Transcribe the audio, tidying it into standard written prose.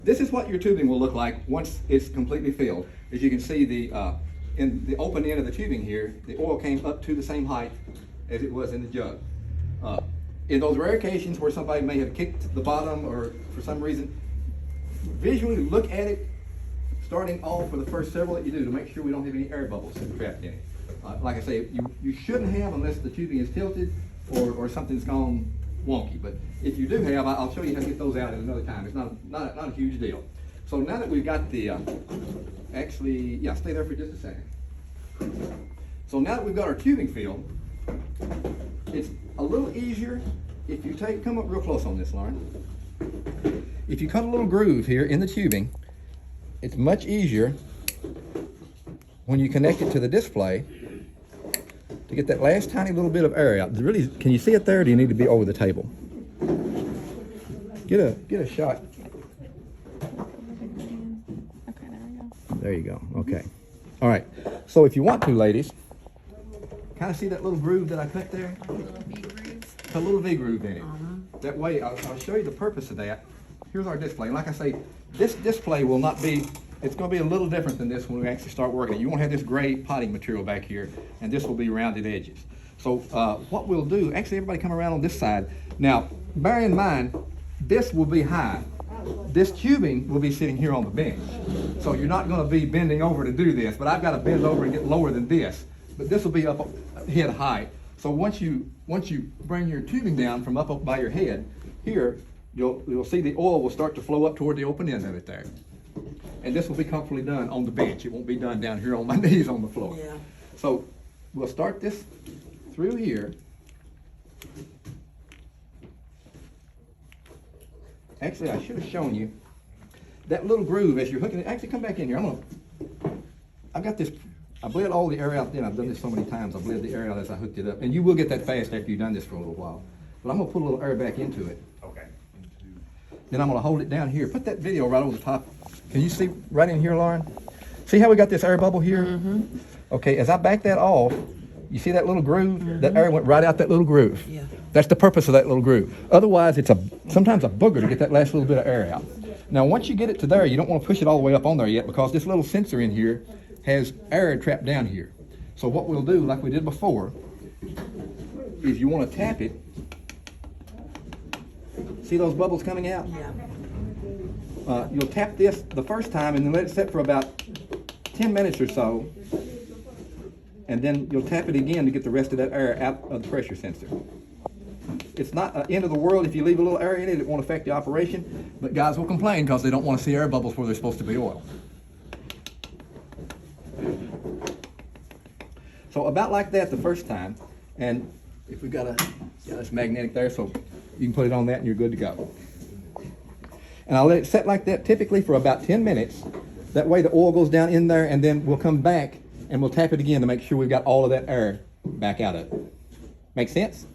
This is what your tubing will look like once it's completely filled. As you can see, in the open end of the tubing here, the oil came up to the same height as it was in the jug. In those rare occasions where somebody may have kicked the bottom or for some reason, visually look at it starting off for the first several that you do to make sure we don't have any air bubbles trapped in it. Like I say, you shouldn't have unless the tubing is tilted or something's gone wonky. But if you do have, I'll show you how to get those out at another time. It's not a huge deal. So now that we've got the, stay there for just a second. So now that we've got our tubing filled, it's a little easier if you come up real close on this, Lauren. If you cut a little groove here in the tubing, it's much easier when you connect it to the display to get that last tiny little bit of air out. Really, can you see it there, or do you need to be over the table? Get a shot. Okay, there we go. There you go. Okay. All right. So if you want to, ladies, kind of see that little groove that I cut there? A little V groove. A little V groove in it. That way, I'll show you the purpose of that. Here's our display. And like I say, this display will not be, it's going to be a little different than this when we actually start working it. You won't have this gray potting material back here, and this will be rounded edges. So what we'll do, actually everybody come around on this side. Now, bear in mind, this will be high. This tubing will be sitting here on the bench. So you're not going to be bending over to do this, but I've got to bend over and get lower than this. But this will be up head height. So once you bring your tubing down from up by your head, here, you'll see the oil will start to flow up toward the open end of it there. And this will be comfortably done on the bench. It won't be done down here on my knees on the floor. Yeah. So we'll start this through here. Actually, I should have shown you that little groove as you're hooking it. Actually, come back in here. I've got this, I bled all the air out then. I've done this so many times. I bled the air out as I hooked it up. And you will get that fast after you've done this for a little while. But I'm gonna put a little air back into it. Okay. Then I'm gonna hold it down here. Put that video right over the top. Can you see right in here, Lauren? See how we got this air bubble here? Mm-hmm. Okay, as I back that off, you see that little groove? Mm-hmm. That air went right out that little groove. Yeah. That's the purpose of that little groove. Otherwise, it's sometimes a booger to get that last little bit of air out. Now, once you get it to there, you don't want to push it all the way up on there yet because this little sensor in here has air trapped down here. So what we'll do, like we did before, is you want to tap it. See those bubbles coming out? Yeah. You'll tap this the first time and then let it sit for about 10 minutes or so. And then you'll tap it again to get the rest of that air out of the pressure sensor. It's not the end of the world if you leave a little air in it. It won't affect the operation. But guys will complain because they don't want to see air bubbles where there's supposed to be oil. So about like that the first time. And if we've got this magnetic there, so you can put it on that and you're good to go. And I'll let it set like that typically for about 10 minutes. That way the oil goes down in there and then we'll come back and we'll tap it again to make sure we've got all of that air back out of it. Make sense?